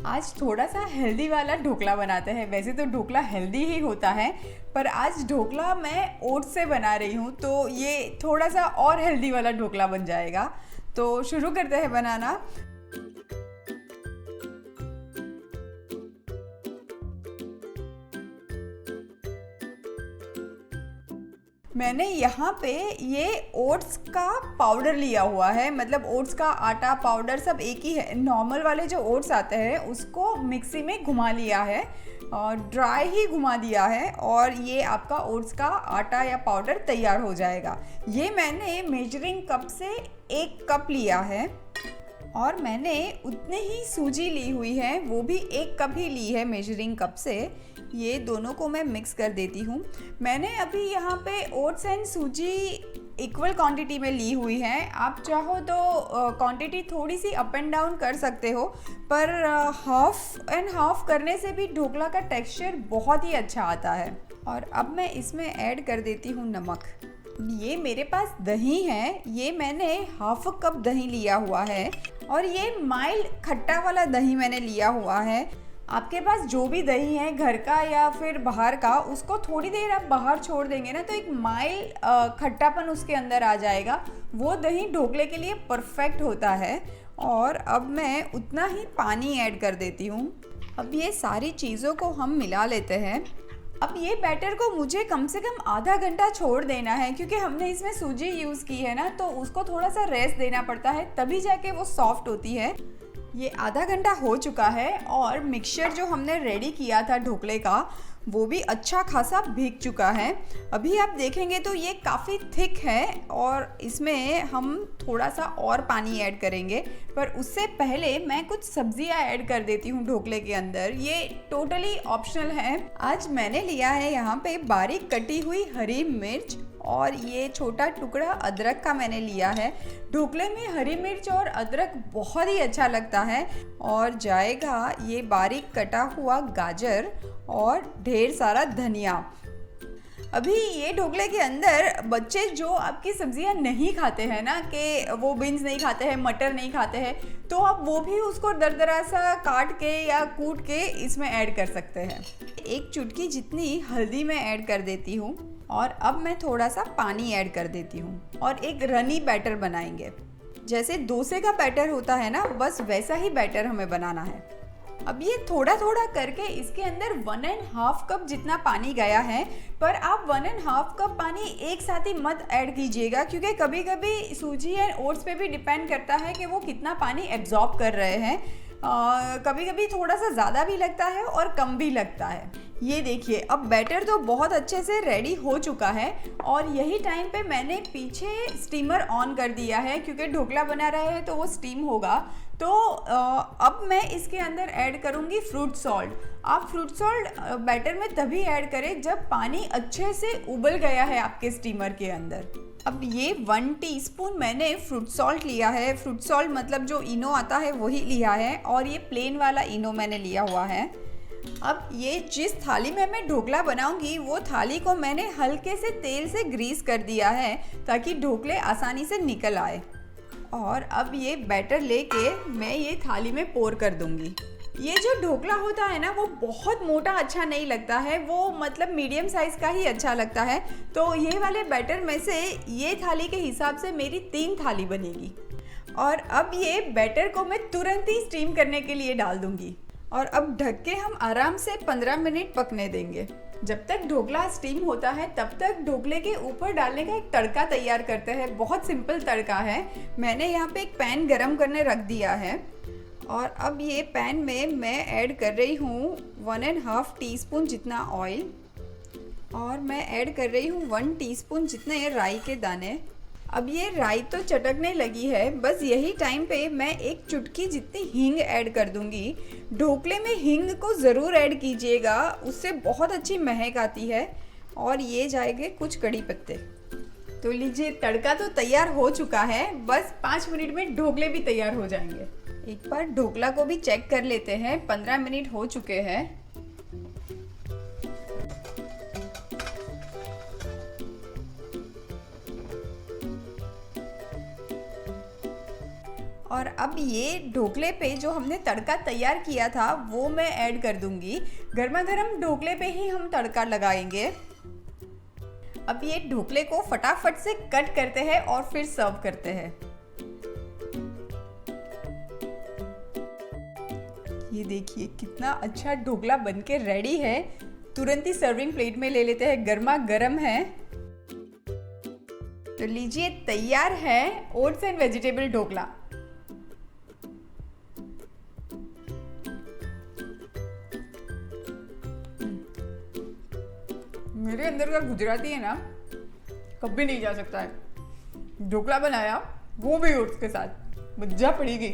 आज थोड़ा सा हेल्दी वाला ढोकला बनाते हैं। वैसे तो ढोकला हेल्दी ही होता है, पर आज ढोकला मैं ओट्स से बना रही हूँ, तो ये थोड़ा सा और हेल्दी वाला ढोकला बन जाएगा। तो शुरू करते हैं बनाना। मैंने यहाँ पे ये ओट्स का पाउडर लिया हुआ है, मतलब ओट्स का आटा पाउडर सब एक ही है। नॉर्मल वाले जो ओट्स आते हैं उसको मिक्सी में घुमा लिया है और ड्राई ही घुमा दिया है, और ये आपका ओट्स का आटा या पाउडर तैयार हो जाएगा। ये मैंने मेजरिंग कप से 1 कप लिया है, और मैंने उतने ही सूजी ली हुई है, वो भी 1 कप ही ली है मेजरिंग कप से। ये दोनों को मैं मिक्स कर देती हूँ। मैंने अभी यहाँ पे ओट्स एंड सूजी इक्वल क्वांटिटी में ली हुई है। आप चाहो तो क्वांटिटी थोड़ी सी अप एंड डाउन कर सकते हो, पर हाफ एंड हाफ करने से भी ढोकला का टेक्सचर बहुत ही अच्छा आता है। और अब मैं इसमें ऐड कर देती हूँ नमक। ये मेरे पास दही है, ये मैंने हाफ कप दही लिया हुआ है, और ये माइल्ड खट्टा वाला दही मैंने लिया हुआ है। आपके पास जो भी दही है, घर का या फिर बाहर का, उसको थोड़ी देर आप बाहर छोड़ देंगे ना, तो एक माइल्ड खट्टापन उसके अंदर आ जाएगा। वो दही ढोकले के लिए परफेक्ट होता है। और अब मैं उतना ही पानी ऐड कर देती हूँ। अब ये सारी चीज़ों को हम मिला लेते हैं। अब ये बैटर को मुझे कम से कम आधा घंटा छोड़ देना है, क्योंकि हमने इसमें सूजी यूज़ की है ना, तो उसको थोड़ा सा रेस्ट देना पड़ता है, तभी जाके वो सॉफ्ट होती है। ये आधा घंटा हो चुका है, और मिक्सचर जो हमने रेडी किया था ढोकले का, वो भी अच्छा खासा भीग चुका है। अभी आप देखेंगे तो ये काफ़ी थिक है, और इसमें हम थोड़ा सा और पानी ऐड करेंगे। पर उससे पहले मैं कुछ सब्जियां ऐड कर देती हूँ ढोकले के अंदर। ये टोटली ऑप्शनल है। आज मैंने लिया है यहाँ पे बारीक कटी हुई हरी मिर्च, और ये छोटा टुकड़ा अदरक का मैंने लिया है। ढोकले में हरी मिर्च और अदरक बहुत ही अच्छा लगता है। और जाएगा ये बारीक कटा हुआ गाजर और ढेर सारा धनिया। अभी ये ढोकले के अंदर बच्चे जो आपकी सब्जियां नहीं खाते हैं ना, कि वो बीन्स नहीं खाते हैं, मटर नहीं खाते हैं, तो आप वो भी उसको दरदरा सा काट के या कूट के इसमें ऐड कर सकते हैं। 1 चुटकी जितनी हल्दी मैं ऐड कर देती हूँ, और अब मैं थोड़ा सा पानी ऐड कर देती हूँ, और एक रनी बैटर बनाएंगे। जैसे डोसे का बैटर होता है ना, बस वैसा ही बैटर हमें बनाना है। अब ये थोड़ा थोड़ा करके इसके अंदर 1.5 कप जितना पानी गया है, पर आप 1.5 कप पानी एक साथ ही मत ऐड कीजिएगा, क्योंकि कभी कभी सूजी एंड ओट्स पे भी डिपेंड करता है कि वो कितना पानी एब्जॉर्ब कर रहे हैं। कभी कभी थोड़ा सा ज़्यादा भी लगता है और कम भी लगता है। ये देखिए, अब बैटर तो बहुत अच्छे से रेडी हो चुका है, और यही टाइम पे मैंने पीछे स्टीमर ऑन कर दिया है, क्योंकि ढोकला बना रहे हैं तो वो स्टीम होगा। तो अब मैं इसके अंदर ऐड करूँगी फ्रूट सॉल्ट। आप फ्रूट सॉल्ट बैटर में तभी ऐड करें जब पानी अच्छे से उबल गया है आपके स्टीमर के अंदर। अब ये 1 टीस्पून मैंने फ्रूट सॉल्ट लिया है। फ्रूट सॉल्ट मतलब जो इनो आता है वही लिया है, और ये प्लेन वाला इनो मैंने लिया हुआ है। अब ये जिस थाली में मैं ढोकला बनाऊंगी, वो थाली को मैंने हल्के से तेल से ग्रीस कर दिया है, ताकि ढोकले आसानी से निकल आए। और अब ये बैटर लेके मैं ये थाली में पोर कर दूंगी। ये जो ढोकला होता है ना, वो बहुत मोटा अच्छा नहीं लगता है, वो मतलब मीडियम साइज़ का ही अच्छा लगता है। तो ये वाले बैटर में से ये थाली के हिसाब से मेरी 3 थाली बनेगी। और अब ये बैटर को मैं तुरंत ही स्टीम करने के लिए डाल दूंगी, और अब ढक के हम आराम से 15 मिनट पकने देंगे। जब तक ढोकला स्टीम होता है, तब तक ढोकले के ऊपर डालने का एक तड़का तैयार करते हैं। बहुत सिंपल तड़का है। मैंने यहाँ पे एक पैन गरम करने रख दिया है, और अब ये पैन में मैं ऐड कर रही हूँ 1.5 टीस्पून जितना ऑयल, और मैं ऐड कर रही हूँ 1 टीस्पून जितने राई के दाने। अब ये राई तो चटकने लगी है, बस यही टाइम पे मैं 1 चुटकी जितनी हींग ऐड कर दूंगी। ढोकले में हींग को ज़रूर ऐड कीजिएगा, उससे बहुत अच्छी महक आती है। और ये जाएंगे कुछ कड़ी पत्ते। तो लीजिए, तड़का तो तैयार हो चुका है, बस 5 मिनट में ढोकले भी तैयार हो जाएंगे। एक बार ढोकला को भी चेक कर लेते हैं। 15 मिनट हो चुके हैं। और अब ये ढोकले पे जो हमने तड़का तैयार किया था वो मैं ऐड कर दूंगी। गर्मा गर्म ढोकले पे ही हम तड़का लगाएंगे। अब ये ढोकले को फटाफट से कट करते हैं और फिर सर्व करते हैं। ये देखिए कितना अच्छा ढोकला बनके रेडी है। तुरंत ही सर्विंग प्लेट में ले लेते हैं, गर्मा गर्म है। तो लीजिए, तैयार है ओट्स एंड वेजिटेबल ढोकला। मेरे अंदर का गुजराती है ना, कभी नहीं जा सकता है। ढोकला बनाया वो भी ओट्स के साथ, मजा पड़ेगी।